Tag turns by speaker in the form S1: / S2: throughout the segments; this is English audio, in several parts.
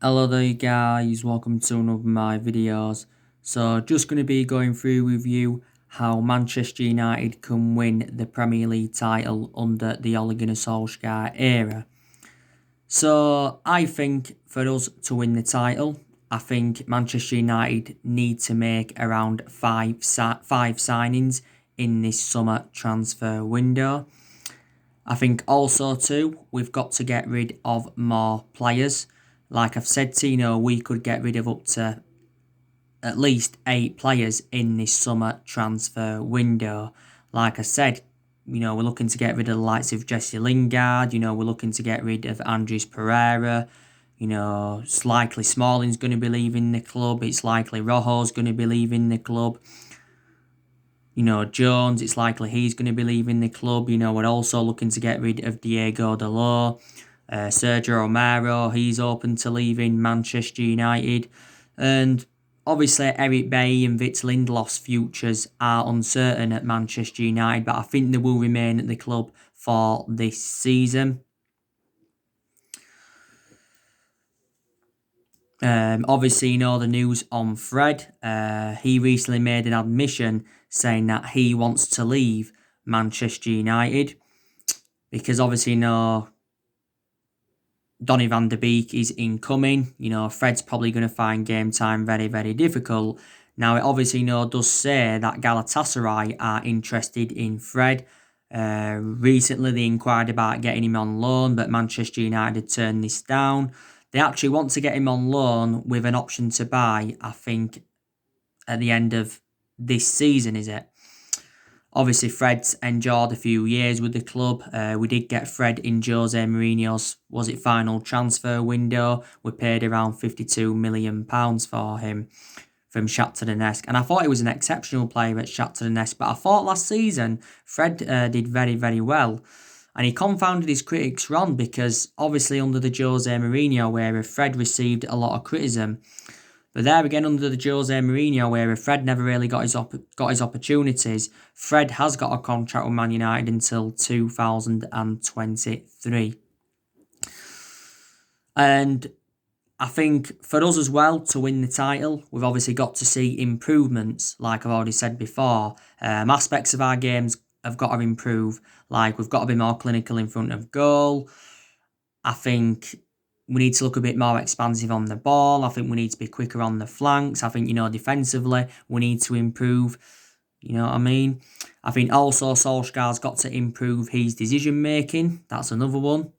S1: Hello there guys, welcome to another of my videos. So just going to be going through with you how Manchester United can win the Premier League title under the Ole Gunnar Solsjaer era. So I think for us to win the title, I think Manchester United need to make around five signings in this summer transfer window. I think also too, we've got to get rid of more players. Like I've said to we could get rid of up to at least 8 players in this summer transfer window. Like I said, we're looking to get rid of the likes of Jesse Lingard. We're looking to get rid of Andres Pereira. It's likely Smalling's going to be leaving the club. It's likely Rojo's going to be leaving the club. Jones, it's likely he's going to be leaving the club. We're also looking to get rid of Diego Dalot. Sergio Romero, he's open to leaving Manchester United. And obviously, Eric Bailly and Victor Lindelof's futures are uncertain at Manchester United, but I think they will remain at the club for this season. Obviously, the news on Fred. He recently made an admission saying that he wants to leave Manchester United because obviously, Donny van der Beek is incoming. Fred's probably going to find game time very, very difficult. Now, it obviously does say that Galatasaray are interested in Fred. Recently, they inquired about getting him on loan, but Manchester United had turned this down. They actually want to get him on loan with an option to buy, I think, at the end of this season, is it? Obviously, Fred's endured a few years with the club. We did get Fred in Jose Mourinho's, final transfer window. We paid around £52 million for him from Shakhtar Donetsk. And I thought he was an exceptional player at Shakhtar Donetsk. But I thought last season, Fred did very, very well. And he confounded his critics wrong because obviously under the Jose Mourinho era, Fred received a lot of criticism. But there again, under the Jose Mourinho era, Fred never really got his opportunities. Fred has got a contract with Man United until 2023. And I think for us as well to win the title, we've obviously got to see improvements, like I've already said before. Aspects of our games have got to improve. Like we've got to be more clinical in front of goal. I think we need to look a bit more expansive on the ball. I think we need to be quicker on the flanks. I think, defensively, we need to improve. You know what I mean? I think also Solskjaer's got to improve his decision making. That's another one.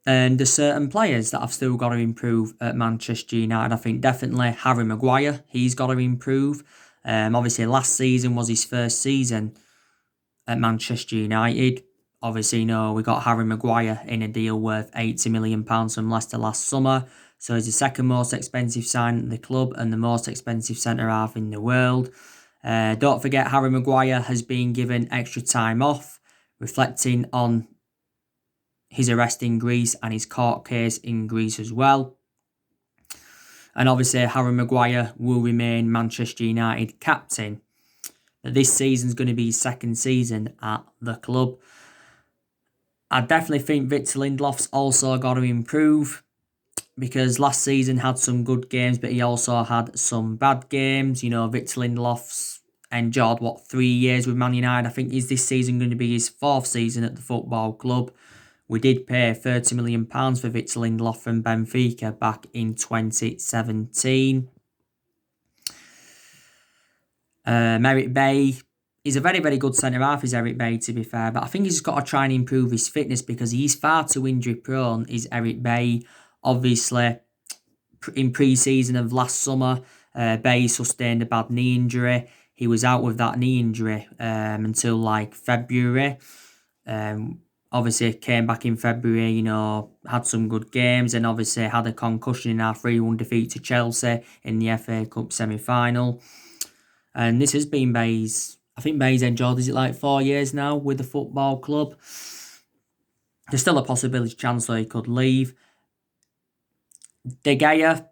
S1: And there's certain players that have still got to improve at Manchester United. I think definitely Harry Maguire, he's got to improve. Obviously, last season was his first season at Manchester United. Obviously, we got Harry Maguire in a deal worth £80 million from Leicester last summer. So he's the second most expensive sign at the club and the most expensive centre-half in the world. Don't forget, Harry Maguire has been given extra time off, reflecting on his arrest in Greece and his court case in Greece as well. And obviously, Harry Maguire will remain Manchester United captain. This season's going to be his second season at the club. I definitely think Victor Lindelof's also got to improve because last season had some good games, but he also had some bad games. Victor Lindelof's endured, 3 years with Man United. I think is this season going to be his 4th season at the football club. We did pay £30 million for Victor Lindelof from Benfica back in 2017. Eric Bailly is a very, very good centre-half, is Eric Bailly, to be fair. But I think he's got to try and improve his fitness because he's far too injury-prone, is Eric Bailly. Obviously, in pre-season of last summer, Bailly sustained a bad knee injury. He was out with that knee injury until February. Obviously, came back in February, had some good games and obviously had a concussion in our 3-1 defeat to Chelsea in the FA Cup semi-final. And this has been Bailly's, I think Bailly's enjoyed, is it 4 years now with the football club? There's still a possibility chance that he could leave. De Gea,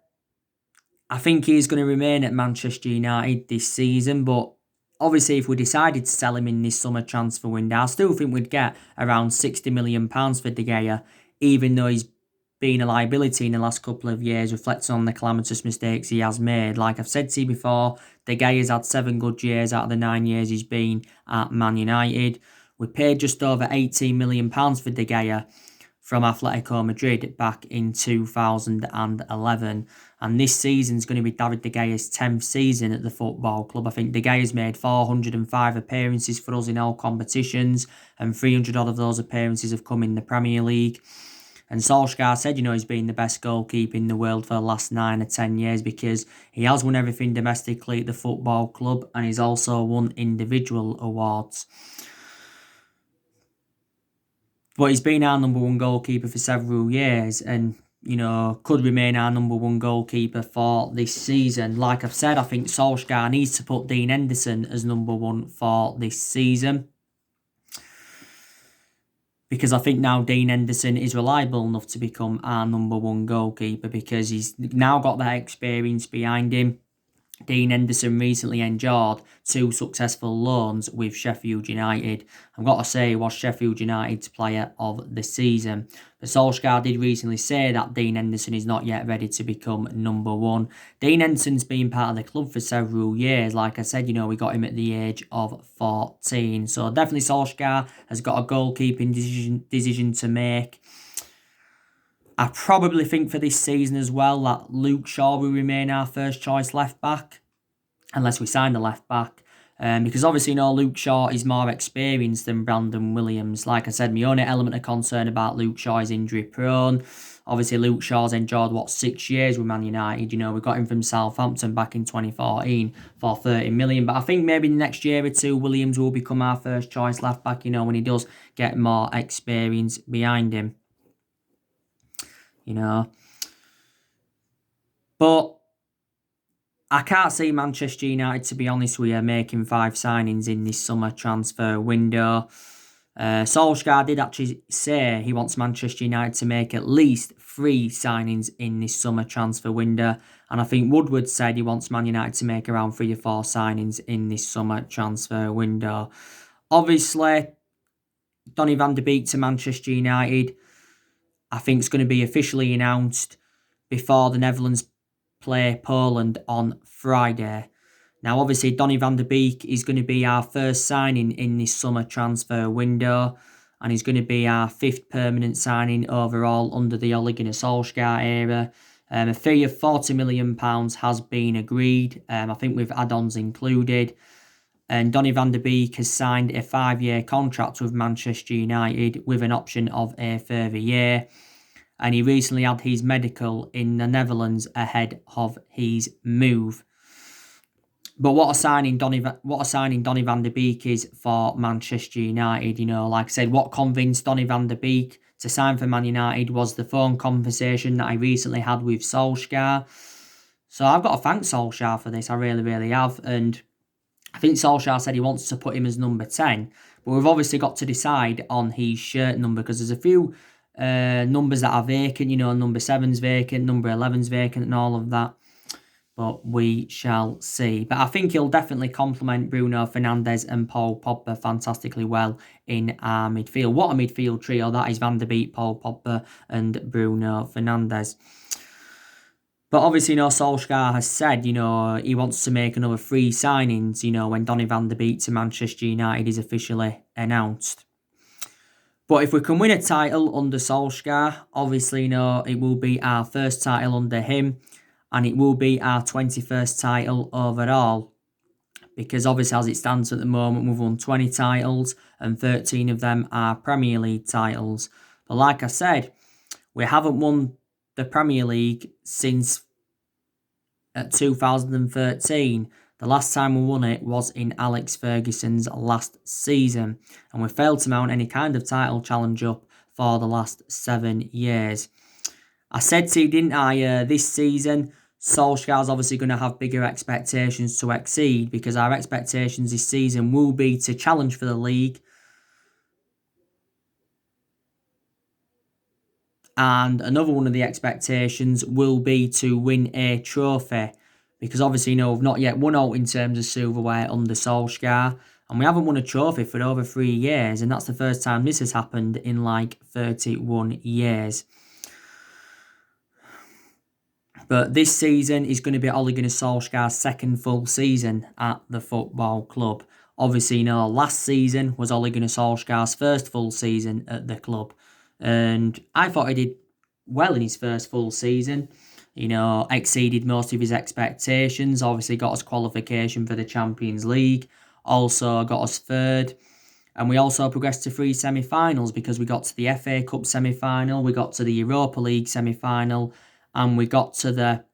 S1: I think he's going to remain at Manchester United this season, but obviously if we decided to sell him in this summer transfer window, I still think we'd get around £60 million for De Gea, even though he's been a liability in the last couple of years, reflecting on the calamitous mistakes he has made. Like I've said to you before, De Gea's had 7 good years out of the 9 years he's been at Man United. We paid just over £18 million for De Gea from Atletico Madrid back in 2011. And this season's going to be David De Gea's 10th season at the football club. I think De Gea's made 405 appearances for us in all competitions, and 300 odd of those appearances have come in the Premier League. And Solsjaer said, he's been the best goalkeeper in the world for the last 9 or 10 years because he has won everything domestically at the football club, and he's also won individual awards. But he's been our number 1 goalkeeper for several years and, could remain our number 1 goalkeeper for this season. Like I've said, I think Solskjaer needs to put Dean Henderson as number 1 for this season. Because I think now Dean Henderson is reliable enough to become our number 1 goalkeeper because he's now got that experience behind him. Dean Henderson recently endured 2 successful loans with Sheffield United. I've got to say he was Sheffield United's player of the season. But Solskjaer did recently say that Dean Henderson is not yet ready to become number 1. Dean Henderson's been part of the club for several years. Like I said, we got him at the age of 14. So definitely Solskjaer has got a goalkeeping decision to make. I probably think for this season as well that Luke Shaw will remain our first choice left back, unless we sign the left back. Because obviously, Luke Shaw is more experienced than Brandon Williams. Like I said, my only element of concern about Luke Shaw is injury prone. Obviously, Luke Shaw's endured, 6 years with Man United. We got him from Southampton back in 2014 for 30 million. But I think maybe next year or two, Williams will become our first choice left back, when he does get more experience behind him. But I can't see Manchester United, to be honest with you, making 5 signings in this summer transfer window. Solskjaer did actually say he wants Manchester United to make at least 3 signings in this summer transfer window. And I think Woodward said he wants Man United to make around 3 or 4 signings in this summer transfer window. Obviously, Donny van de Beek to Manchester United, I think it's going to be officially announced before the Netherlands play Poland on Friday. Now, obviously, Donny van de Beek is going to be our first signing in this summer transfer window, and he's going to be our 5th permanent signing overall under the Ole Gunnar Solskjaer era. A fee of £40 million has been agreed, I think with add-ons included. And Donny van de Beek has signed a 5-year contract with Manchester United with an option of a further year. And he recently had his medical in the Netherlands ahead of his move. But what a signing Donny van de Beek is for Manchester United. Like I said, what convinced Donny van de Beek to sign for Man United was the phone conversation that I recently had with Solskjaer. So I've got to thank Solskjaer for this. I really, really have. And I think Solskjaer said he wants to put him as number 10. But we've obviously got to decide on his shirt number because there's a few numbers that are vacant. Number 7's vacant, number 11's vacant and all of that. But we shall see. But I think he'll definitely complement Bruno Fernandes and Paul Pogba fantastically well in our midfield. What a midfield trio that is: Van der Beek, Paul Pogba and Bruno Fernandes. But obviously, Solskjaer has said, he wants to make another 3 signings, when Donny van de Beek to Manchester United is officially announced. But if we can win a title under Solskjaer, obviously, it will be our first title under him, and it will be our 21st title overall. Because obviously, as it stands at the moment, we've won 20 titles, and 13 of them are Premier League titles. But like I said, we haven't won the Premier League since 2013. The last time we won it was in Alex Ferguson's last season, and we failed to mount any kind of title challenge up for the last 7 years. I said to you, didn't I, this season, Solskjaer's obviously going to have bigger expectations to exceed, because our expectations this season will be to challenge for the league, and another one of the expectations will be to win a trophy. Because obviously, we've not yet won out in terms of silverware under Solskjaer. And we haven't won a trophy for over 3 years. And that's the first time this has happened in 31 years. But this season is going to be Ole Gunnar Solskjaer's second full season at the football club. Obviously, last season was Ole Gunnar Solskjaer's first full season at the club. And I thought he did well in his first full season. Exceeded most of his expectations. Obviously, got us qualification for the Champions League. Also got us third. And we also progressed to 3 semi-finals because we got to the FA Cup semi-final, we got to the Europa League semi-final, and we got to the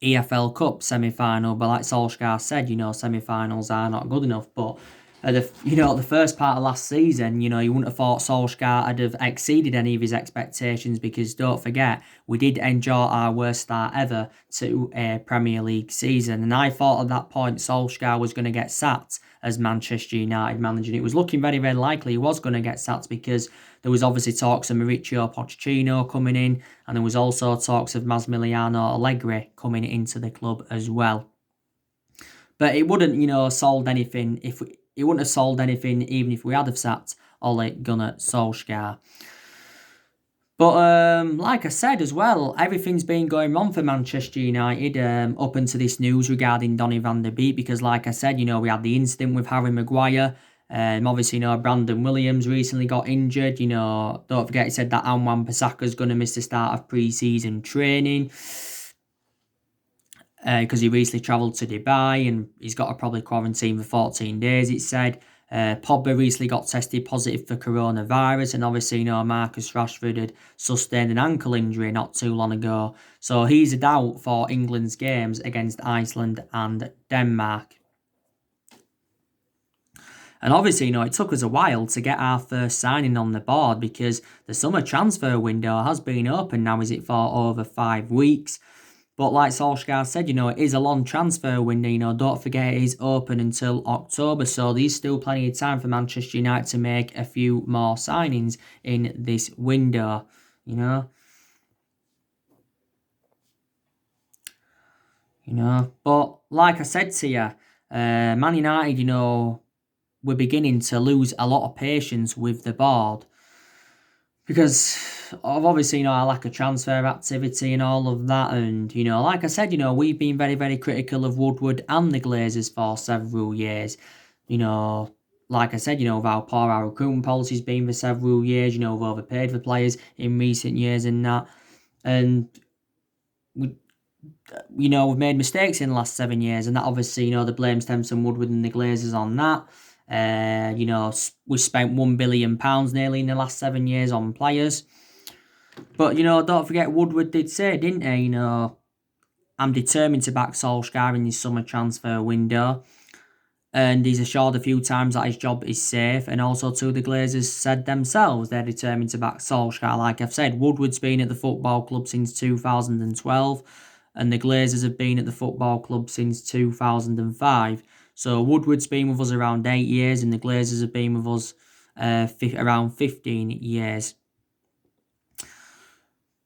S1: EFL Cup semi-final. But like Solskjaer said, semi-finals are not good enough. But the first part of last season, you wouldn't have thought Solskjaer would have exceeded any of his expectations, because don't forget, we did enjoy our worst start ever to a Premier League season. And I thought at that point Solskjaer was going to get sacked as Manchester United manager. And it was looking very, very likely he was going to get sacked, because there was obviously talks of Mauricio Pochettino coming in, and there was also talks of Massimiliano Allegri coming into the club as well. But it wouldn't, sold anything it wouldn't have sold anything even if we had have sacked Ole Gunnar Solskjaer. But like I said as well, everything's been going wrong for Manchester United up until this news regarding Donny van der Beek, because like I said, we had the incident with Harry Maguire. Obviously, Brandon Williams recently got injured. Don't forget he said that Anwan Bissaka's going to miss the start of pre-season training because he recently travelled to Dubai and he's got to probably quarantine for 14 days, it said. Pogba recently got tested positive for coronavirus, and obviously, Marcus Rashford had sustained an ankle injury not too long ago. So he's a doubt for England's games against Iceland and Denmark. And obviously, it took us a while to get our first signing on the board, because the summer transfer window has been open now, is it, for over 5 weeks. But like Solskjaer said, it is a long transfer window. Don't forget it is open until October. So there's still plenty of time for Manchester United to make a few more signings in this window, But like I said to you, Man United, we're beginning to lose a lot of patience with the board, because of obviously, our lack of transfer activity and all of that. And, like I said, we've been very, very critical of Woodward and the Glazers for several years. Like I said, with how poor our recruitment policy's been for several years, we've overpaid for players in recent years and that. And, we've made mistakes in the last 7 years, and that obviously, the blame stems from Woodward and the Glazers on that. We spent £1 billion nearly in the last 7 years on players. But, don't forget, Woodward did say, didn't he, I'm determined to back Solskjaer in this summer transfer window. And he's assured a few times that his job is safe. And also, too, the Glazers said themselves they're determined to back Solskjaer. Like I've said, Woodward's been at the football club since 2012. And the Glazers have been at the football club since 2005. So Woodward's been with us around 8 years, and the Glazers have been with us around 15 years.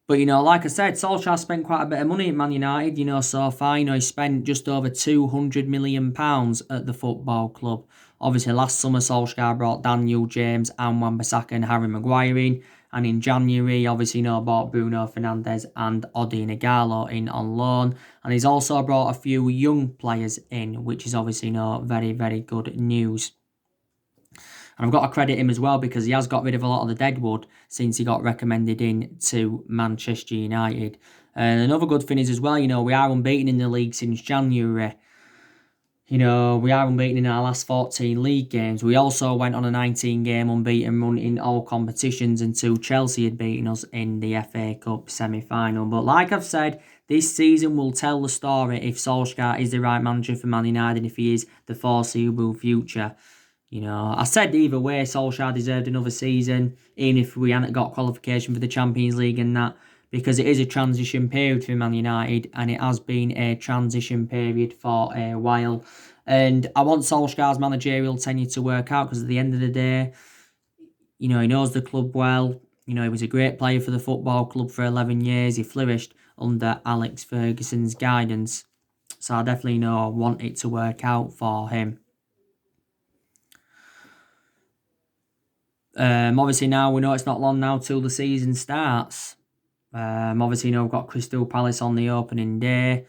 S1: But, like I said, Solskjaer spent quite a bit of money at Man United, so far. He spent just over £200 million at the football club. Obviously, last summer, Solskjaer brought Daniel James, Anwan Bissaka and Harry Maguire in. And in January, obviously, bought Bruno Fernandes and Odi Nagalo in on loan. And he's also brought a few young players in, which is obviously, very, very good news. And I've got to credit him as well, because he has got rid of a lot of the deadwood since he got recommended in to Manchester United. And another good thing is as well, we are unbeaten in the league since January. We are unbeaten in our last 14 league games. We also went on a 19-game unbeaten run in all competitions until Chelsea had beaten us in the FA Cup semi-final. But like I've said, this season will tell the story if Solskjaer is the right manager for Man United and if he is the foreseeable future. I said either way, Solskjaer deserved another season, even if we hadn't got qualification for the Champions League and that, because it is a transition period for Man United, and it has been a transition period for a while. And I want Solskjaer's managerial tenure to work out, because at the end of the day, he knows the club well. He was a great player for the football club for 11 years. He flourished under Alex Ferguson's guidance. So I definitely want it to work out for him. Obviously now we know it's not long now till the season starts. Obviously, you know, we've got Crystal Palace on the opening day.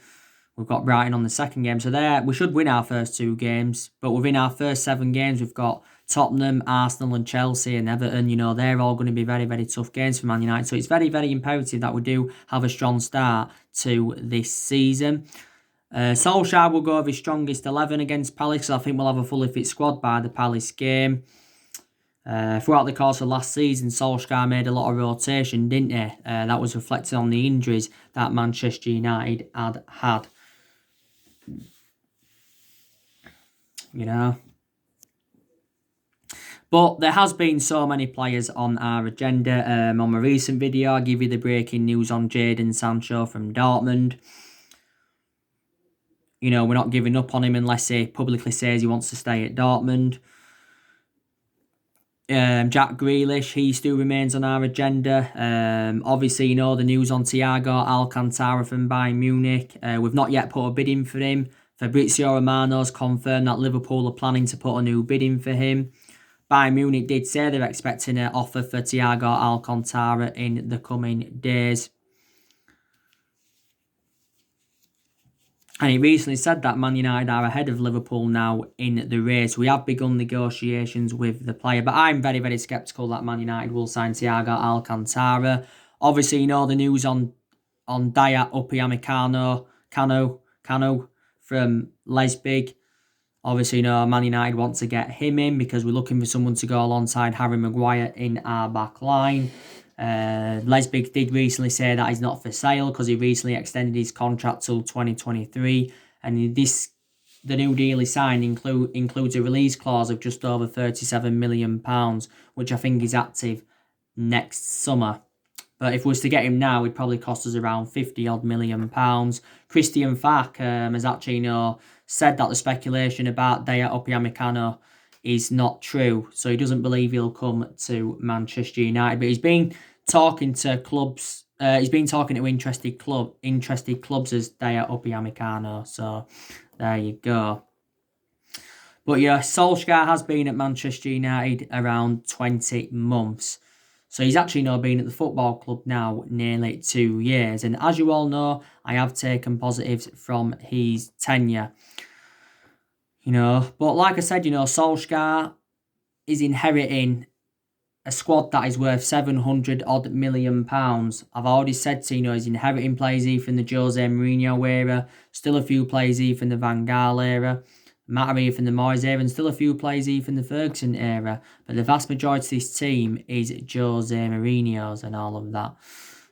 S1: We've got Brighton on the second game. So there, we should win our first 2 games. But within our first 7 games, we've got Tottenham, Arsenal and Chelsea and Everton. You know, they're all going to be very, very tough games for Man United. So it's very, very imperative that we do have a strong start to this season. Solsjaer will go with his strongest 11 against Palace. I think we'll have a fully fit squad by the Palace game. Throughout the course of last season, Solskjaer made a lot of rotation, didn't he? That was reflected on the injuries that Manchester United had. You know. But there has been so many players on our agenda. On my recent video, I give you the breaking news on Jadon Sancho from Dortmund. You know, we're not giving up on him unless he publicly says he wants to stay at Dortmund. Jack Grealish, he still remains on our agenda. Obviously, you know, the news on Thiago Alcantara from Bayern Munich. We've not yet put a bid in for him. Fabrizio Romano's confirmed that Liverpool are planning to put a new bid in for him. Bayern Munich did say they're expecting an offer for Thiago Alcantara in the coming days. And he recently said that Man United are ahead of Liverpool now in the race. We have begun negotiations with the player, but I'm very, very sceptical that Man United will sign Thiago Alcantara. Obviously, you know the news on Dayot Upamecano, Cano from Leipzig. Obviously, you know, Man United want to get him in because we're looking for someone to go alongside Harry Maguire in our back line. Leipzig did recently say that he's not for sale because he recently extended his contract till 2023. And the new deal he signed includes a release clause of just over £37 million, which I think is active next summer. But if we was to get him now, it'd probably cost us around £50 million. Christian Falk has actually, you know, said that the speculation about Dayot Upamecano is not true. So he doesn't believe he'll come to Manchester United. But he's been talking to clubs. He's been talking to interested clubs as Dayot Upamecano. So there you go. But yeah, Solskjaer has been at Manchester United around 20 months. So he's actually now been at the football club now nearly 2 years. And as you all know, I have taken positives from his tenure. You know, but like I said, you know, Solskjaer is inheriting a squad that is worth £700 million. I've already said to you know, he's inheriting players either from the Jose Mourinho era, still a few players either from the Van Gaal era, Mattery from the Moyes era, and still a few players even from the Ferguson era. But the vast majority of this team is Jose Mourinho's and all of that.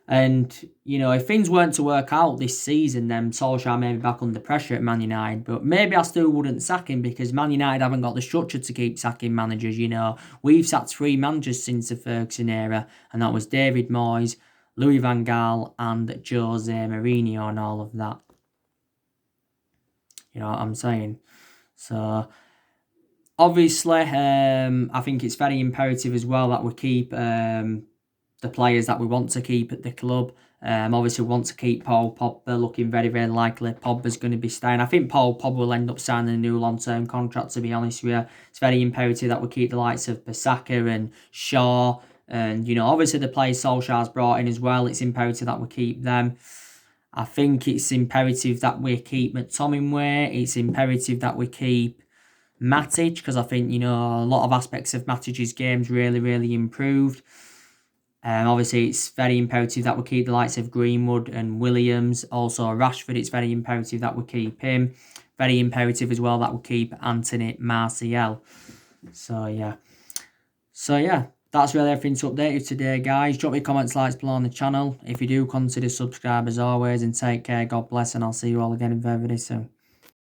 S1: And, you know, if things weren't to work out this season, then Solskjaer may be back under pressure at Man United. But maybe I still wouldn't sack him because Man United haven't got the structure to keep sacking managers, you know. We've sacked 3 managers since the Ferguson era, and that was David Moyes, Louis van Gaal, and Jose Mourinho and all of that. You know what I'm saying? So, obviously, I think it's very imperative as well that we keep the players that we want to keep at the club. Obviously, we want to keep Paul Pogba, looking very, very likely Pogba's going to be staying. I think Paul Pogba will end up signing a new long-term contract, to be honest with you. It's very imperative that we keep the likes of Bissaka and Shaw. And, you know, obviously the players Solskjaer's brought in as well. It's imperative that we keep them. I think it's imperative that we keep McTominay. It's imperative that we keep Matic, because I think, you know, a lot of aspects of Matic's game's really, really improved. Obviously, it's very imperative that we keep the likes of Greenwood and Williams. Also, Rashford, it's very imperative that we keep him. Very imperative as well that we keep Anthony Martial. So, yeah. That's really everything to update you today, guys. Drop your comments, likes below on the channel. If you do, consider subscribe as always. And take care. God bless. And I'll see you all again very, very soon.